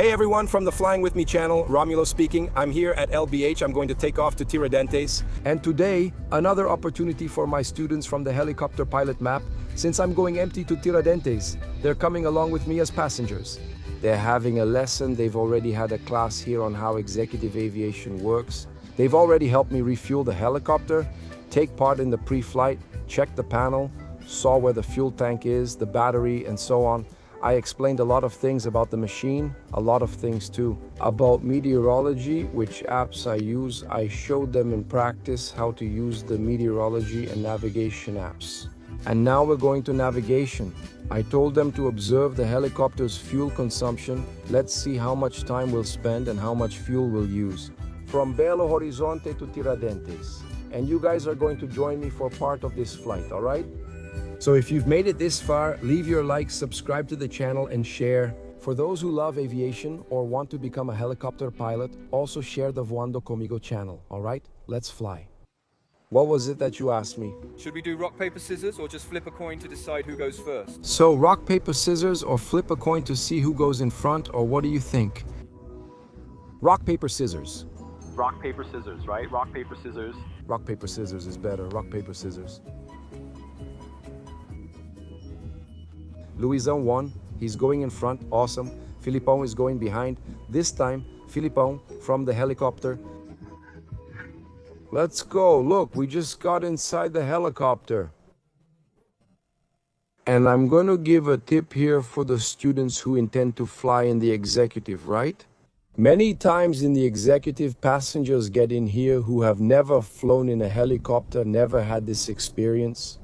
Hey everyone from the Flying With Me channel, Romulo speaking. I'm here at LBH. I'm going to take off to Tiradentes. And today, another opportunity for my students from the helicopter pilot map. Since I'm going empty to Tiradentes, they're coming along with me as passengers. They're having a lesson. They've already had a class here on how executive aviation works. They've already helped me refuel the helicopter, take part in the pre-flight, check the panel, saw where the fuel tank is, the battery, and so on. I explained a lot of things about the machine, a lot of things too. About meteorology, which apps I use, I showed them in practice how to use the meteorology and navigation apps. And now we're going to navigation. I told them to observe the helicopter's fuel consumption. Let's see how much time we'll spend and how much fuel we'll use. From Belo Horizonte to Tiradentes. And you guys are going to join me for part of this flight, all right? So if you've made it this far, leave your like, subscribe to the channel, and share. For those who love aviation or want to become a helicopter pilot, also share the Voando Comigo channel, all right? Let's fly. What was it that you asked me? Should we do rock, paper, scissors, or just flip a coin to decide who goes first? So rock, paper, scissors, or flip a coin to see who goes in front, or what do you think? Rock, paper, scissors. Rock, paper, scissors, right? Rock, paper, scissors. Rock, paper, scissors is better. Rock, paper, scissors. Luizão won. He's going in front. Awesome. Filipão is going behind. This time, Filipão from the helicopter. Let's go. Look, we just got inside the helicopter. And I'm going to give a tip here for the students who intend to fly in the executive, right? Many times in the executive, passengers get in here who have never flown in a helicopter, never had this experience.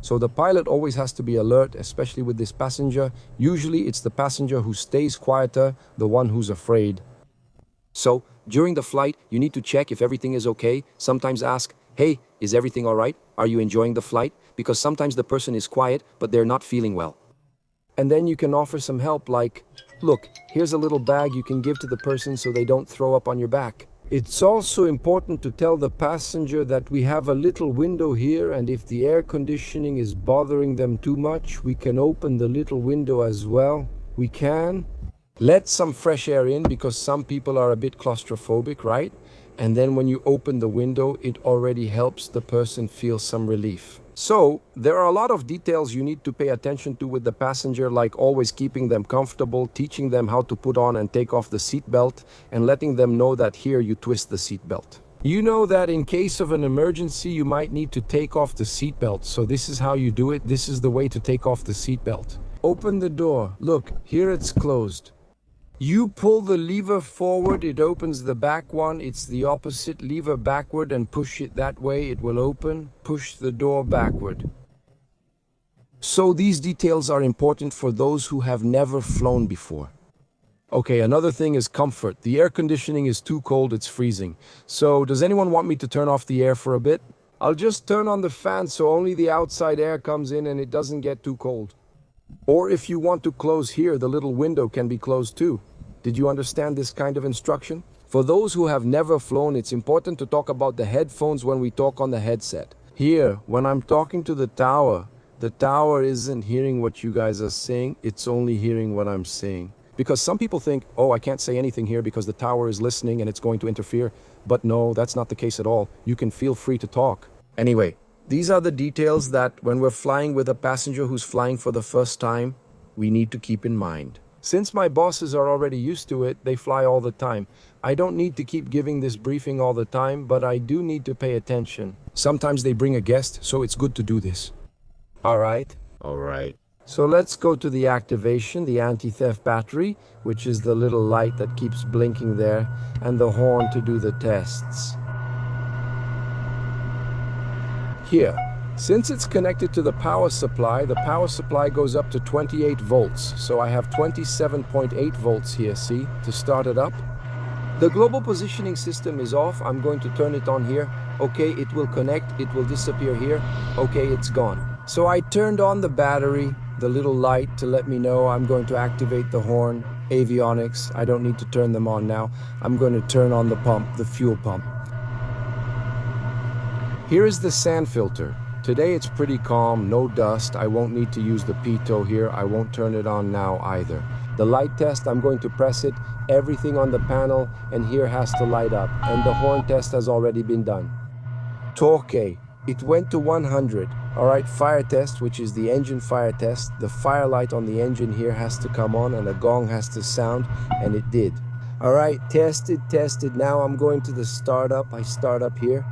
So the pilot always has to be alert, especially with this passenger. Usually it's the passenger who stays quieter, the one who's afraid. So during the flight, you need to check if everything is okay. Sometimes ask, hey, is everything all right? Are you enjoying the flight? Because sometimes the person is quiet, but they're not feeling well. And then you can offer some help like, look, here's a little bag you can give to the person so they don't throw up on your back. It's also important to tell the passenger that we have a little window here, and if the air conditioning is bothering them too much, we can open the little window as well. We can let some fresh air in because some people are a bit claustrophobic, right? And then when you open the window, it already helps the person feel some relief. So there are a lot of details you need to pay attention to with the passenger, like always keeping them comfortable, teaching them how to put on and take off the seatbelt, and letting them know that here you twist the seatbelt. You know that in case of an emergency, you might need to take off the seatbelt. So this is how you do it. This is the way to take off the seatbelt. Open the door. Look, here it's closed. You pull the lever forward, it opens the back one. It's the opposite. Lever backward and push it that way, it will open. Push the door backward. So these details are important for those who have never flown before. Okay, another thing is comfort. The air conditioning is too cold, it's freezing. So does anyone want me to turn off the air for a bit? I'll just turn on the fan so only the outside air comes in and it doesn't get too cold. Or if you want to close here, the little window can be closed too. Did you understand this kind of instruction? For those who have never flown, it's important to talk about the headphones when we talk on the headset. Here, when I'm talking to the tower isn't hearing what you guys are saying, it's only hearing what I'm saying. Because some people think, oh, I can't say anything here because the tower is listening and it's going to interfere. But no, that's not the case at all. You can feel free to talk. Anyway, these are the details that when we're flying with a passenger who's flying for the first time, we need to keep in mind. Since my bosses are already used to it, they fly all the time. I don't need to keep giving this briefing all the time, but I do need to pay attention. Sometimes they bring a guest, so it's good to do this. All right? All right. So let's go to the activation, the anti-theft battery, which is the little light that keeps blinking there, and the horn to do the tests. Here. Since it's connected to the power supply goes up to 28 volts. So I have 27.8 volts here, see, to start it up. The global positioning system is off. I'm going to turn it on here. Okay, it will connect, it will disappear here. Okay, it's gone. So I turned on the battery, the little light to let me know I'm going to activate the horn, avionics. I don't need to turn them on now. I'm going to turn on the pump, the fuel pump. Here is the sand filter. Today it's pretty calm, no dust. I won't need to use the pitot here. I won't turn it on now either. The light test, I'm going to press it, everything on the panel, and here has to light up. And the horn test has already been done. Torque, it went to 100. All right, fire test, which is the engine fire test. The fire light on the engine here has to come on and a gong has to sound, and it did. All right, tested. Now I'm going to the startup. I start up here.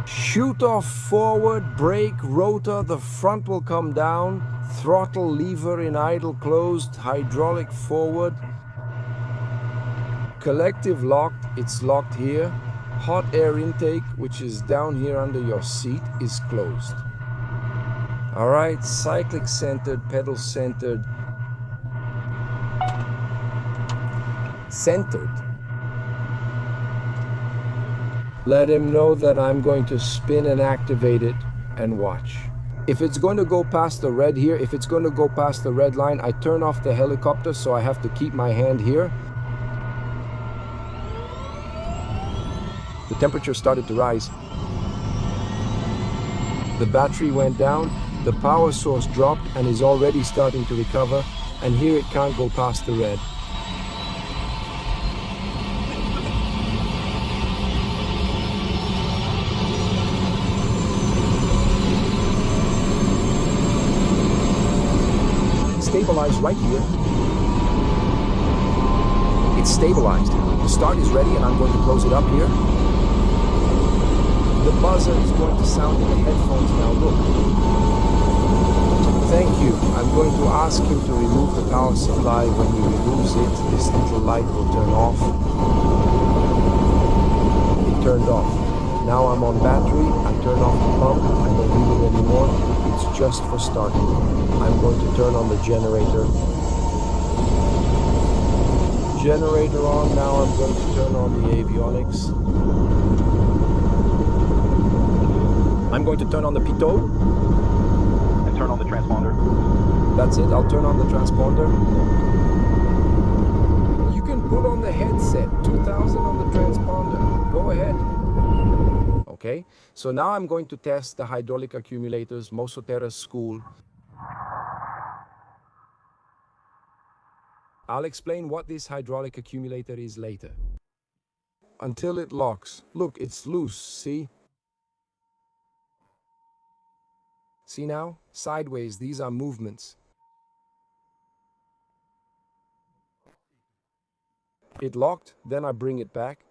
Shoot off forward, brake, rotor, the front will come down, throttle lever in idle closed, hydraulic forward. Collective locked, it's locked here. Hot air intake, which is down here under your seat, is closed. All right, cyclic centered, pedal centered. Centered. Let him know that I'm going to spin and activate it and watch. If it's going to go past the red here, if it's going to go past the red line, I turn off the helicopter, so I have to keep my hand here. The temperature started to rise. The battery went down, the power source dropped and is already starting to recover, and here it can't go past the red. Stabilized right here. It's stabilized. The start is ready and I'm going to close it up here. The buzzer is going to sound in the headphones now. Look. Thank you. I'm going to ask him to remove the power supply. When he removes it, this little light will turn off. It turned off. Now I'm on battery. I turn off the pump. I don't need it anymore. It's just for starting. I'm going to turn on the generator. Generator on. Now I'm going to turn on the avionics. I'm going to turn on the pitot. And turn on the transponder. That's it. I'll turn on the transponder. You can put on the headset. 2000 on the transponder. Go ahead. Okay. So now I'm going to test the hydraulic accumulators, Mosoterra School. I'll explain what this hydraulic accumulator is later. Until it locks. Look, it's loose, see? See now? Sideways, these are movements. It locked, then I bring it back.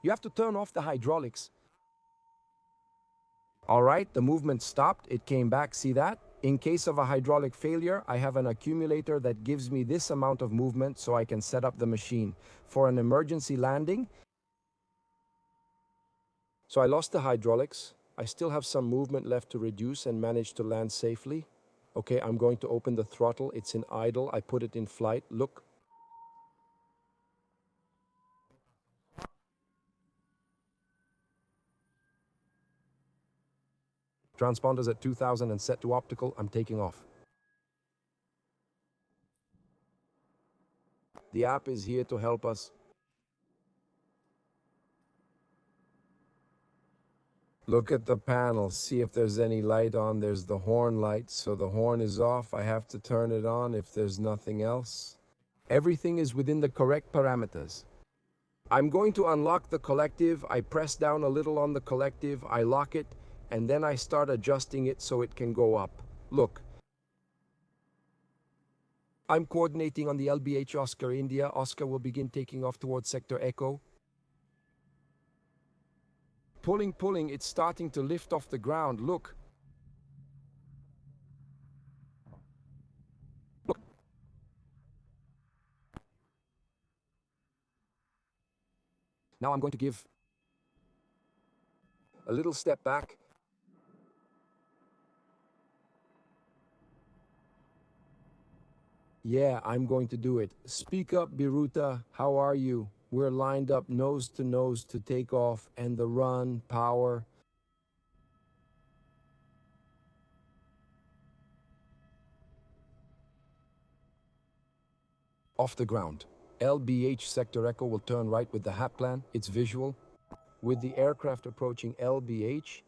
You have to turn off the hydraulics. All right, the movement stopped, it came back, see that? In case of a hydraulic failure, I have an accumulator that gives me this amount of movement so I can set up the machine. For an emergency landing, so I lost the hydraulics. I still have some movement left to reduce and manage to land safely. Okay, I'm going to open the throttle. It's in idle. I put it in flight. Look. Transponders at 2000 and set to optical. I'm taking off. The app is here to help us. Look at the panel, see if there's any light on. There's the horn light, so the horn is off. I have to turn it on if there's nothing else. Everything is within the correct parameters. I'm going to unlock the collective. I press down a little on the collective, I lock it, and then I start adjusting it so it can go up. Look. I'm coordinating on the LBH Oscar India. Oscar will begin taking off towards Sector Echo. Pulling, it's starting to lift off the ground. Look. Look. Now I'm going to give a little step back. Yeah, I'm going to do it. Speak up, Biruta. How are you? We're lined up nose to take off and the run, power. Off the ground. LBH Sector Echo will turn right with the HAP plan. It's visual. With the aircraft approaching LBH,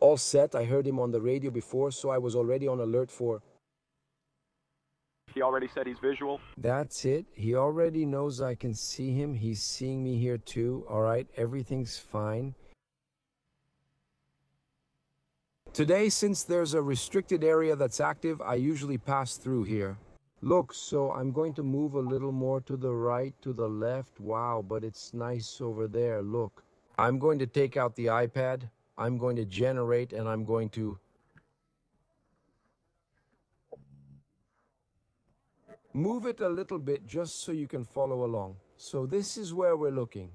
All set. I heard him on the radio before, so I was already on alert for... He already said he's visual. That's it. He already knows I can see him. He's seeing me here too. All right, everything's fine. Today, since there's a restricted area that's active, I usually pass through here. Look, so I'm going to move a little more to the right, to the left. Wow, but it's nice over there. Look, I'm going to take out the iPad. I'm going to generate, and I'm going to move it a little bit just so you can follow along. So this is where we're looking.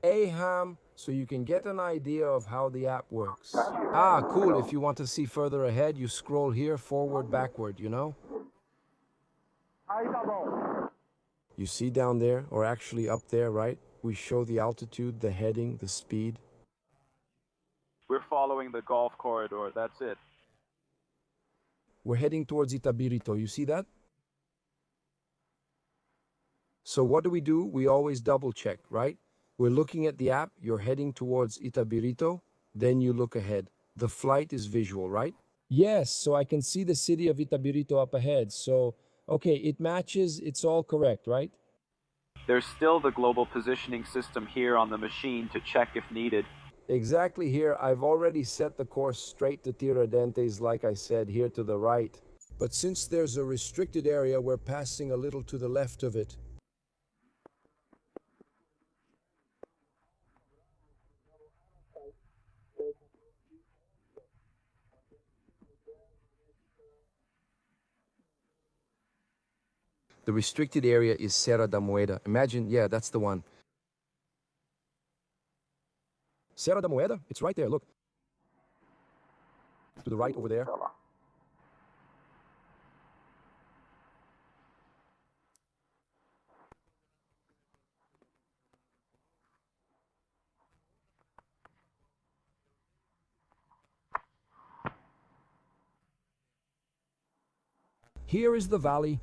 AHAM, so you can get an idea of how the app works. Ah, cool. If you want to see further ahead, you scroll here, forward, backward, you know? You see down there, or actually up there, right? We show the altitude, the heading, the speed. We're following the Gulf corridor, that's it. We're heading towards Itabirito, you see that? So what do? We always double check, right? We're looking at the app, you're heading towards Itabirito, then you look ahead. The flight is visual, right? Yes, so I can see the city of Itabirito up ahead. So, okay, it matches, it's all correct, right? There's still the global positioning system here on the machine to check if needed. Exactly here. I've already set the course straight to Tiradentes, like I said, here to the right. But since there's a restricted area, we're passing a little to the left of it. The restricted area is Serra da Moeda. Imagine, yeah, that's the one. Serra da Moeda? It's right there, look. To the right over there. Here is the valley.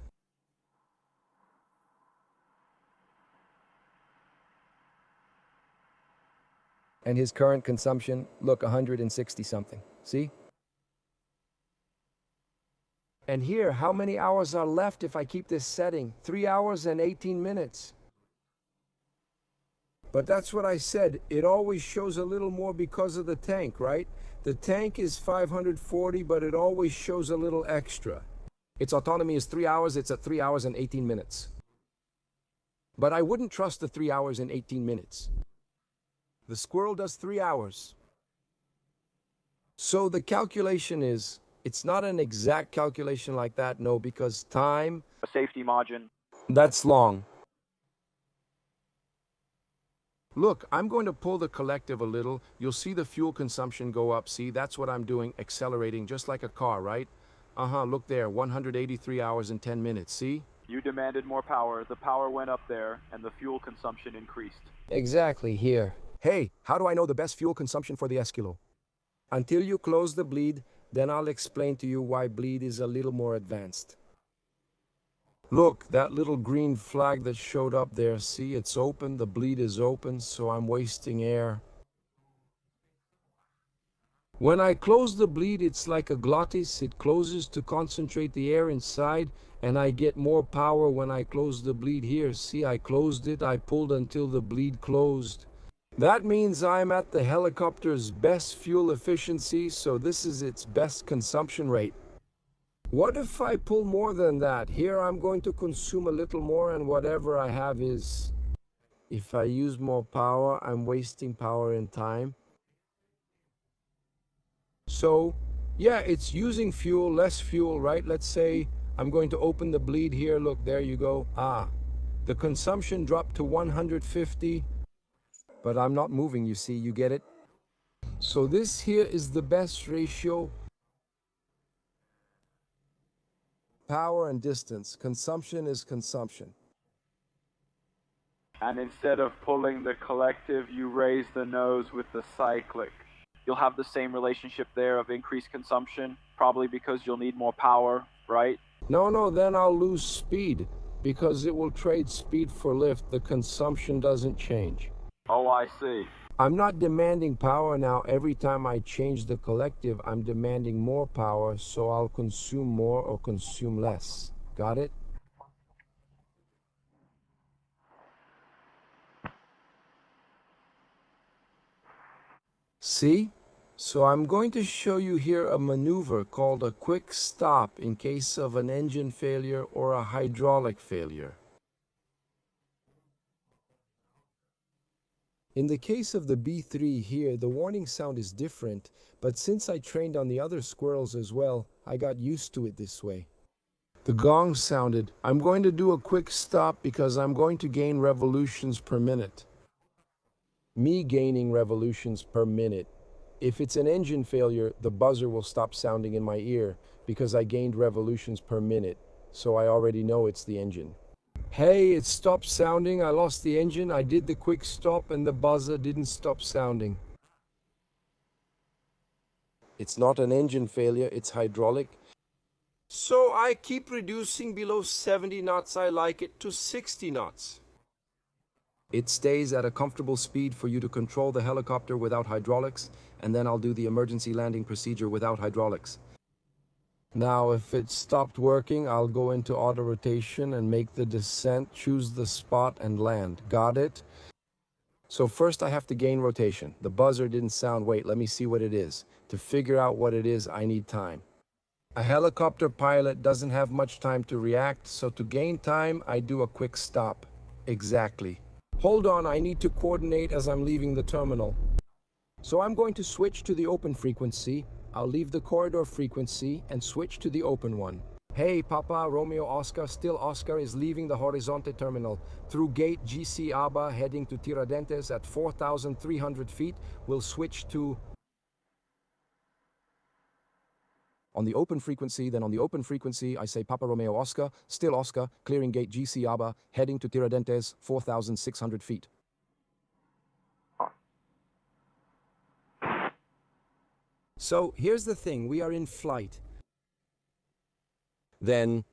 And his current consumption, look, 160 something. See? And here, how many hours are left if I keep this setting? 3 hours and 18 minutes. But that's what I said. It always shows a little more because of the tank, right? The tank is 540, but it always shows a little extra. Its autonomy is 3 hours. It's at 3 hours and 18 minutes. But I wouldn't trust the 3 hours and 18 minutes. The squirrel does 3 hours. So the calculation is, it's not an exact calculation like that, no, because time... A safety margin. That's long. Look, I'm going to pull the collective a little. You'll see the fuel consumption go up. See, that's what I'm doing, accelerating, just like a car, right? Look there, 183 hours and 10 minutes, see? You demanded more power, the power went up there, and the fuel consumption increased. Exactly, here. Hey, how do I know the best fuel consumption for the Esquilo? Until you close the bleed, then I'll explain to you why bleed is a little more advanced. Look, that little green flag that showed up there, see, it's open, the bleed is open, so I'm wasting air. When I close the bleed, it's like a glottis, it closes to concentrate the air inside, and I get more power when I close the bleed here. See, I closed it, I pulled until the bleed closed. That means I'm at the helicopter's best fuel efficiency, so this is its best consumption rate. What if I pull more than that? Here I'm going to consume a little more, and whatever I have is... If I use more power, I'm wasting power and time. So, yeah, it's using fuel, less fuel, right? Let's say I'm going to open the bleed here. Look, there you go. The consumption dropped to 150. But I'm not moving, you see, you get it? So this here is the best ratio. Power and distance. Consumption is consumption. And instead of pulling the collective, you raise the nose with the cyclic. You'll have the same relationship there of increased consumption, probably because you'll need more power, right? No, then I'll lose speed, because it will trade speed for lift. The consumption doesn't change. Oh, I see. I'm not demanding power now. Every time I change the collective, I'm demanding more power, so I'll consume more or consume less. Got it? See? So I'm going to show you here a maneuver called a quick stop in case of an engine failure or a hydraulic failure. In the case of the B3 here, the warning sound is different, but since I trained on the other squirrels as well, I got used to it this way. The gong sounded. I'm going to do a quick stop because I'm going to gain revolutions per minute. Me gaining revolutions per minute. If it's an engine failure, the buzzer will stop sounding in my ear because I gained revolutions per minute, so I already know it's the engine. Hey, it stopped sounding. I lost the engine. I did the quick stop and the buzzer didn't stop sounding. It's not an engine failure, it's hydraulic. So I keep reducing below 70 knots. I like it to 60 knots. It stays at a comfortable speed for you to control the helicopter without hydraulics, and then I'll do the emergency landing procedure without hydraulics. Now, if it stopped working, I'll go into auto rotation and make the descent, choose the spot, and land. Got it? So first I have to gain rotation. The buzzer didn't sound. Wait, let me see what it is. To figure out what it is, I need time. A helicopter pilot doesn't have much time to react, so to gain time, I do a quick stop. Exactly. Hold on, I need to coordinate as I'm leaving the terminal. So I'm going to switch to the open frequency. I'll leave the corridor frequency and switch to the open one. Hey, Papa, Romeo Oscar, still Oscar is leaving the Horizonte terminal. Through gate GC ABA heading to Tiradentes at 4,300 feet. We'll switch to... On the open frequency, then on the open frequency, I say Papa Romeo Oscar, still Oscar, clearing gate GC ABA, heading to Tiradentes, 4,600 feet. So here's the thing, we are in flight. Then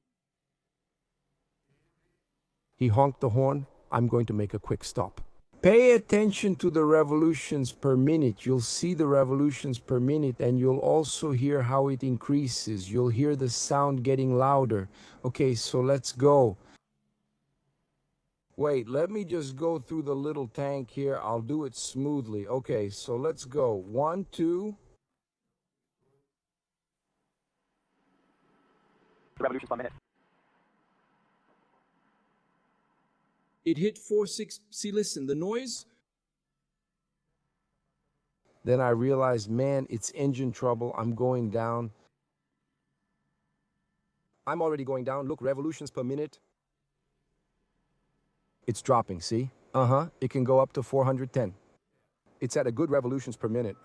he honked the horn. I'm going to make a quick stop. Pay attention to the revolutions per minute. You'll see the revolutions per minute and you'll also hear how it increases. You'll hear the sound getting louder. Okay, so let's go. Wait, let me just go through the little tank here. I'll do it smoothly. Okay, so let's go. 1, 2. Revolutions per minute. It hit 4.6. See, listen, the noise. Then I realized, man, it's engine trouble. I'm going down. I'm already going down. Look, revolutions per minute. It's dropping, see? It can go up to 410. It's at a good revolutions per minute.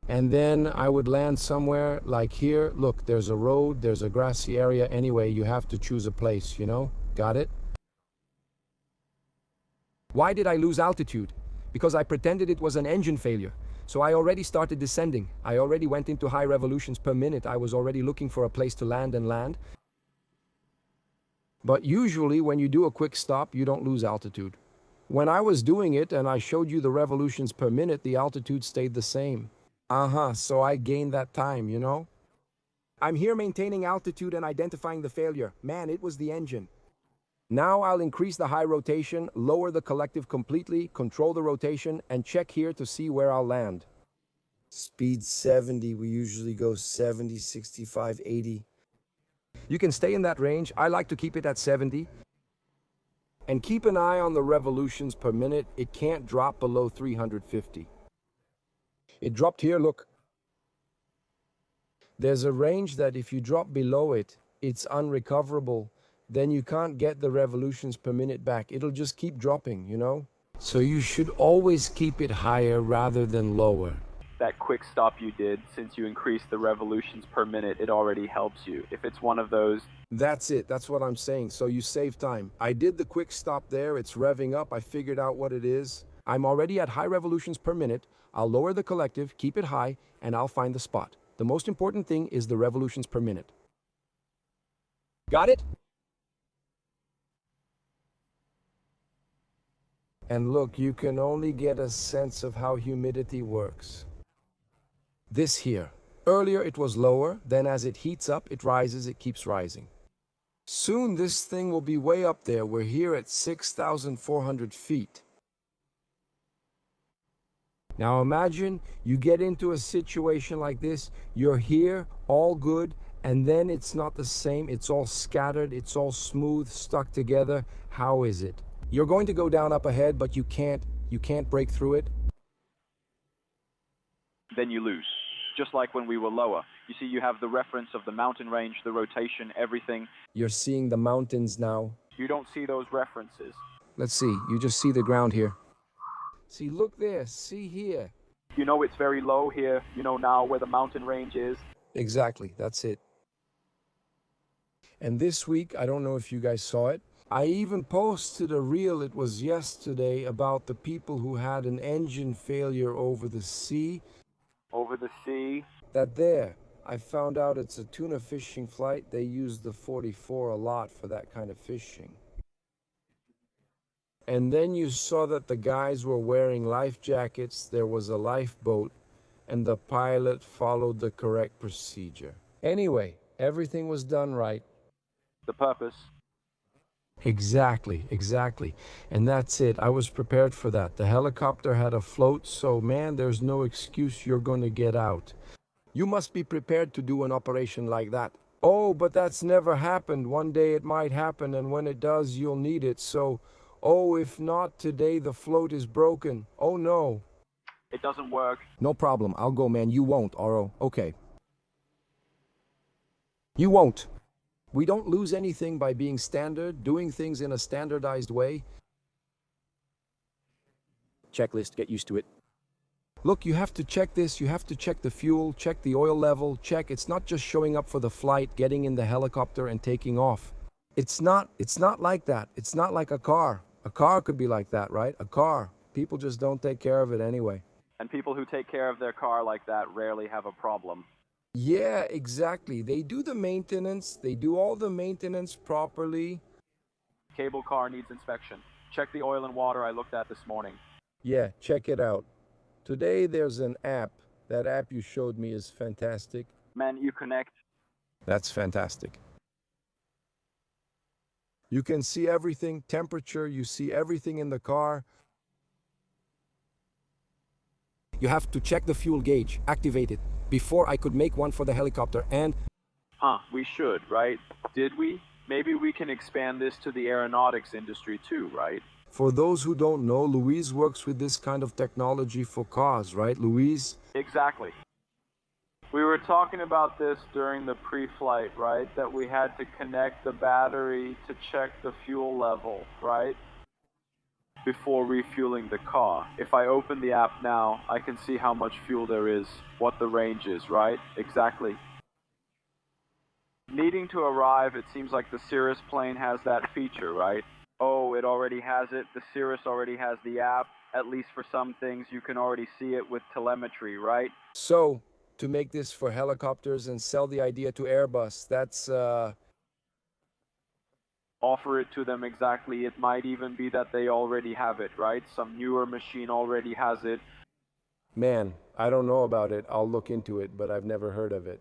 And then I would land somewhere like here. Look, there's a road, there's a grassy area. Anyway, you have to choose a place, you know? Got it? Why did I lose altitude? Because I pretended it was an engine failure. So I already started descending. I already went into high revolutions per minute. I was already looking for a place to land and land. But usually when you do a quick stop, you don't lose altitude. When I was doing it and I showed you the revolutions per minute, the altitude stayed the same. So I gained that time, you know? I'm here maintaining altitude and identifying the failure. Man, it was the engine. Now I'll increase the high rotation, lower the collective completely, control the rotation, and check here to see where I'll land. Speed 70, we usually go 70, 65, 80. You can stay in that range. I like to keep it at 70. And keep an eye on the revolutions per minute. It can't drop below 350. It dropped here, look. There's a range that if you drop below it, it's unrecoverable. Then you can't get the revolutions per minute back. It'll just keep dropping, you know? So you should always keep it higher rather than lower. That quick stop you did, since you increased the revolutions per minute, it already helps you. If it's one of those... That's it. That's what I'm saying. So you save time. I did the quick stop there. It's revving up. I figured out what it is. I'm already at high revolutions per minute. I'll lower the collective, keep it high, and I'll find the spot. The most important thing is the revolutions per minute. Got it? And look, you can only get a sense of how humidity works. This here. Earlier it was lower, then as it heats up, it rises, it keeps rising. Soon this thing will be way up there. We're here at 6,400 feet. Now imagine you get into a situation like this, you're here, all good, and then it's not the same, it's all scattered, it's all smooth, stuck together. How is it? You're going to go down up ahead, but you can't break through it. Then you lose. Just like when we were lower. You see, you have the reference of the mountain range, the rotation, everything. You're seeing the mountains now. You don't see those references. Let's see, you just see the ground here. See, look there, see here. You know it's very low here. You know now where the mountain range is. Exactly, that's it. And this week, I don't know if you guys saw it, I even posted a reel, it was yesterday, about the people who had an engine failure over the sea. Over the sea. That there, I found out it's a tuna fishing flight. They use the 44 a lot for that kind of fishing. And then you saw that the guys were wearing life jackets, there was a lifeboat, and the pilot followed the correct procedure. Anyway, everything was done right. The purpose. Exactly. And that's it. I was prepared for that. The helicopter had a float, so man, there's no excuse you're going to get out. You must be prepared to do an operation like that. Oh, but that's never happened. One day it might happen, and when it does, you'll need it. So, oh, if not today, the float is broken. Oh, no. It doesn't work. No problem. I'll go, man. You won't, Oro. Okay. You won't. We don't lose anything by being standard, doing things in a standardized way. Checklist, get used to it. Look, you have to check this, you have to check the fuel, check the oil level, check. It's not just showing up for the flight, getting in the helicopter and taking off. It's not like that. It's not like a car. A car could be like that, right? A car. People just don't take care of it anyway. And people who take care of their car like that rarely have a problem. Yeah, exactly. They do the maintenance. They do all the maintenance properly. Cable car needs inspection. Check the oil and water I looked at this morning. Yeah, check it out. Today there's an app. That app you showed me is fantastic. Man, you connect. That's fantastic. You can see everything, temperature, you see everything in the car. You have to check the fuel gauge, activate it, before I could make one for the helicopter, and... We should, right? Did we? Maybe we can expand this to the aeronautics industry too, right? For those who don't know, Louise works with this kind of technology for cars, right, Louise? Exactly. We were talking about this during the pre-flight, right? That we had to connect the battery to check the fuel level, right? Before refueling the car. If I open the app now, I can see how much fuel there is, what the range is, right? Exactly. Needing to arrive, it seems like the Cirrus plane has that feature, right? Oh, it already has it. The Cirrus already has the app. At least for some things, you can already see it with telemetry, right? So, to make this for helicopters and sell the idea to Airbus, that's, Offer it to them exactly. It might even be that they already have it, right? Some newer machine already has it. Man, I don't know about it. I'll look into it, but I've never heard of it.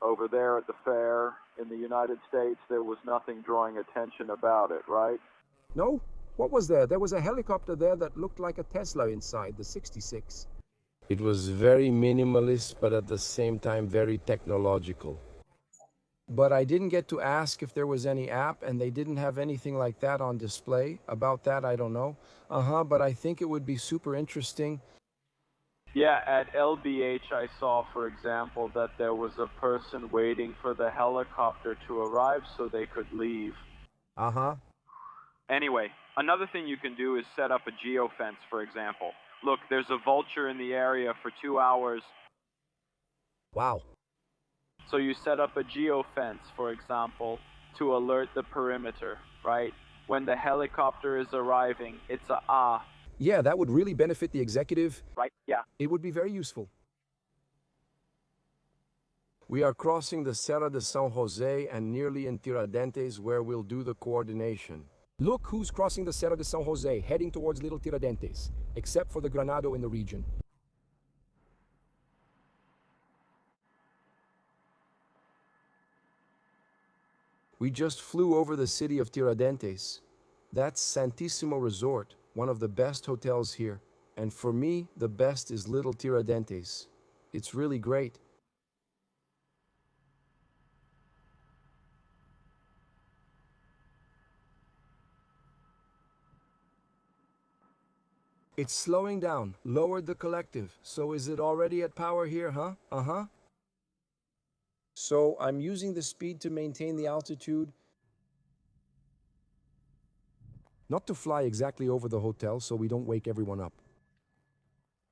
Over there at the fair in the United States, there was nothing drawing attention about it, right? No? What was there? There was a helicopter there that looked like a Tesla inside, the 66. It was very minimalist, but at the same time very technological. But I didn't get to ask if there was any app, and they didn't have anything like that on display. About that, I don't know. But I think it would be super interesting. Yeah, at LBH I saw, for example, that there was a person waiting for the helicopter to arrive so they could leave. Anyway, another thing you can do is set up a geofence, for example. Look, there's a vulture in the area for 2 hours. Wow. So you set up a geofence, for example, to alert the perimeter, right? When the helicopter is arriving, it's a ah. Yeah, that would really benefit the executive. Right, yeah. It would be very useful. We are crossing the Serra de São José and nearly in Tiradentes where we'll do the coordination. Look who's crossing the Serra de São Jose, heading towards Little Tiradentes, except for the Granado in the region. We just flew over the city of Tiradentes. That's Santissimo Resort, one of the best hotels here. And for me, the best is Little Tiradentes. It's really great. It's slowing down, lowered the collective. So is it already at power here, huh? Uh-huh. So I'm using the speed to maintain the altitude. Not to fly exactly over the hotel so we don't wake everyone up.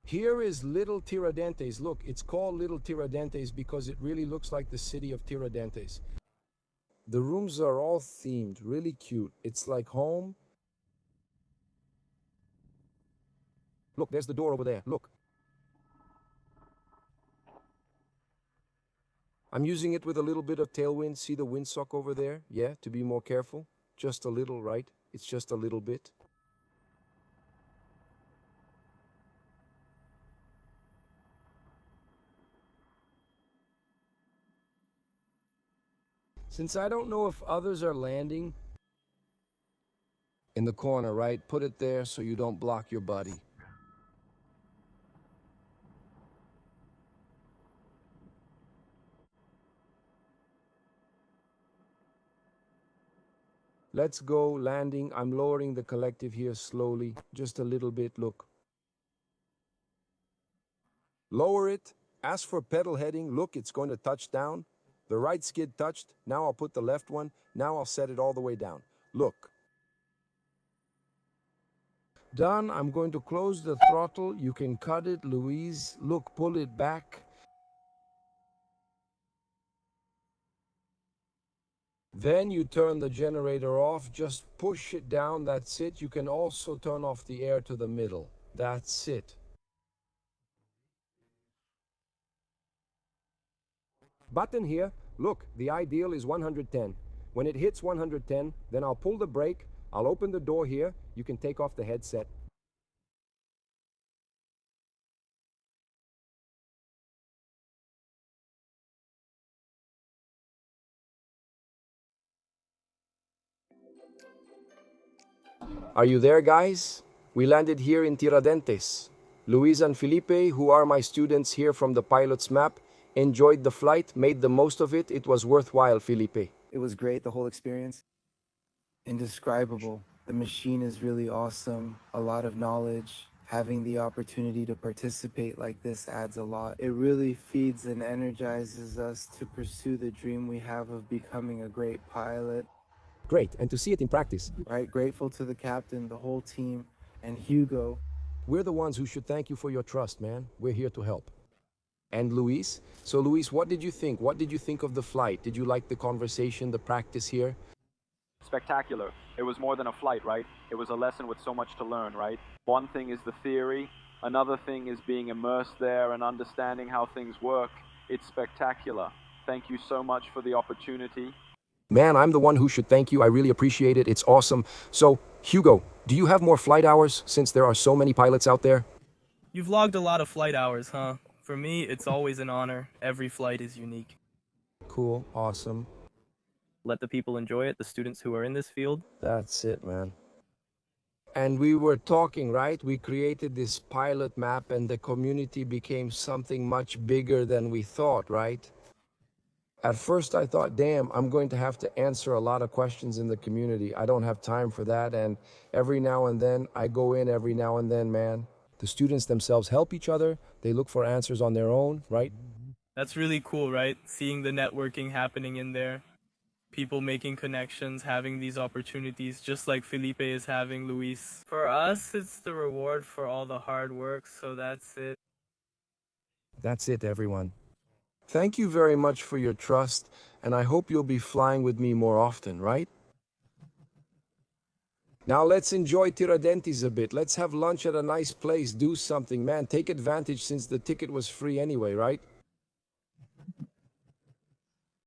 Here is Little Tiradentes. Look, it's called Little Tiradentes because it really looks like the city of Tiradentes. The rooms are all themed, really cute. It's like home. Look, there's the door over there. Look. I'm using it with a little bit of tailwind. See the windsock over there? Yeah, to be more careful. Just a little, right? It's just a little bit. Since I don't know if others are landing, In the corner, right? Put it there so you don't block your body. Let's go, landing. I'm lowering the collective here slowly, just a little bit, look. Lower it, ask for pedal heading, look, it's going to touch down. The right skid touched, now I'll put the left one, now I'll set it all the way down. Look. Done, I'm going to close the throttle, you can cut it, Louise. Look, pull it back. Then you turn the generator off, just push it down, that's it. You can also turn off the air to the middle. That's it. button here, look, the ideal is 110. When it hits 110, then I'll pull the brake, I'll open the door here, you can take off the headset. Are you there, guys? We landed here in Tiradentes. Luis and Felipe, who are my students here from the pilot's map, enjoyed the flight, made the most of it. It was worthwhile, Felipe. It was great, the whole experience. Indescribable. The machine is really awesome. A lot of knowledge. Having the opportunity to participate like this adds a lot. It really feeds and energizes us to pursue the dream we have of becoming a great pilot. Great, and to see it in practice. Right? Grateful to the captain, the whole team, and Hugo. We're the ones who should thank you for your trust, man. We're here to help. And Luis? So Luis, what did you think? What did you think of the flight? Did you like the conversation, the practice here? Spectacular. It was more than a flight, right? It was a lesson with so much to learn, right? One thing is the theory. Another thing is being immersed there and understanding how things work. It's spectacular. Thank you so much for the opportunity. Man, I'm the one who should thank you. I really appreciate it. It's awesome. So, Hugo, do you have more flight hours since there are so many pilots out there? You've logged a lot of flight hours, huh? For me, it's always an honor. Every flight is unique. Cool, awesome. Let the people enjoy it, the students who are in this field. That's it, man. And we were talking, right? We created this pilot map and the community became something much bigger than we thought, right? At first I thought, damn, I'm going to have to answer a lot of questions in the community. I don't have time for that. And every now and then I go in every now and then, man. The students themselves help each other. They look for answers on their own, right? That's really cool, right? Seeing the networking happening in there. People making connections, having these opportunities, just like Felipe is having, Luis. For us, it's the reward for all the hard work, so that's it. That's it, everyone. Thank you very much for your trust, and I hope you'll be flying with me more often, right? Now let's enjoy Tiradentes a bit. Let's have lunch at a nice place, do something. Man, take advantage since the ticket was free anyway, right?